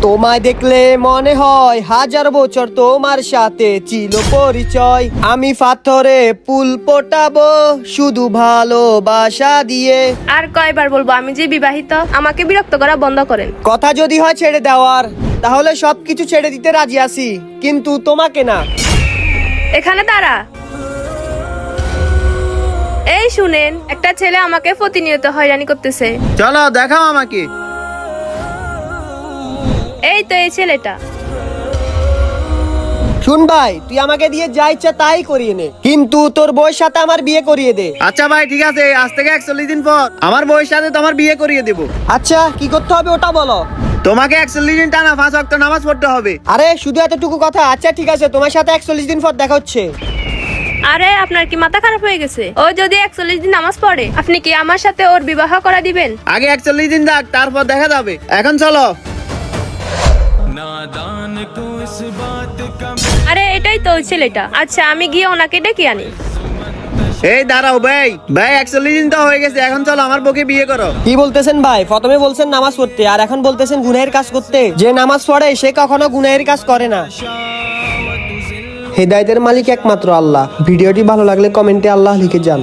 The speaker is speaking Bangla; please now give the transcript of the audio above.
তোমায় দেখলে মনে হয় 1000 বছর তোমার সাথে ছিল পরিচয়। আমি পাথরে পুল পোটাবো শুধু ভালোবাসা দিয়ে। আর কয়বার বলবো আমি যে বিবাহিত? আমাকে বিরক্ত করা বন্ধ করেন। কথা যদি হয় ছেড়ে দেওয়ার, তাহলে সবকিছু ছেড়ে দিতে রাজি আছি, কিন্তু তোমাকে না। এখানে দাঁড়া। এই শুনেন, একটা ছেলে আমাকে প্রতিনিয়ত হয়রানি করতেছে। চলো দেখাও আমাকে। এই তো এই ছেলেটা। শুন ভাই, তুই আমাকে দিয়ে যা ইচ্ছা তাই করিয়ে নে, কিন্তু তোর বউয়ের সাথে আমার বিয়ে করিয়ে দে। আচ্ছা ভাই ঠিক আছে, আজ থেকে 41 দিন পর আমার বউয়ের সাথে তোমার বিয়ে করিয়ে দেব। আচ্ছা কি করতে হবে ওটা বলো। তোমাকে 41 দিন টানা 5 ওয়াক্ত নামাজ পড়তে হবে। আরে শুধু এতটুকু কথা? আচ্ছা ঠিক আছে, তোমার সাথে 41 দিন পর দেখা হচ্ছে। আরে আপনার কি মাথা খারাপ হয়ে গেছে? ও যদি 41 দিন নামাজ পড়ে, আপনি কি আমার সাথে ওর বিবাহ করা দিবেন? আগে 41 দিন যাক, তারপর দেখা যাবে। এখন চলো। আরে এটাই তো ওই ছেলেটা। আচ্ছা আমি গিয়ে ওনাকে ডেকে আনি। এই দাঁড়াও ভাই, ভাই 41 দিন তো হয়ে গেছে, এখন চলো আমার বউকে বিয়ে করো। কি বলতেছেন ভাই? প্রথমে বলছেন নামাজ পড়তে, আর এখন বলতেছেন গুনাহের কাজ করতে। যে নামাজ পড়ে সে কখনো গুনাহের কাজ করে না। হেদায়েতের মালিক একমাত্র আল্লাহ। ভিডিওটি ভালো লাগলে কমেন্টে আল্লাহ লিখে যান।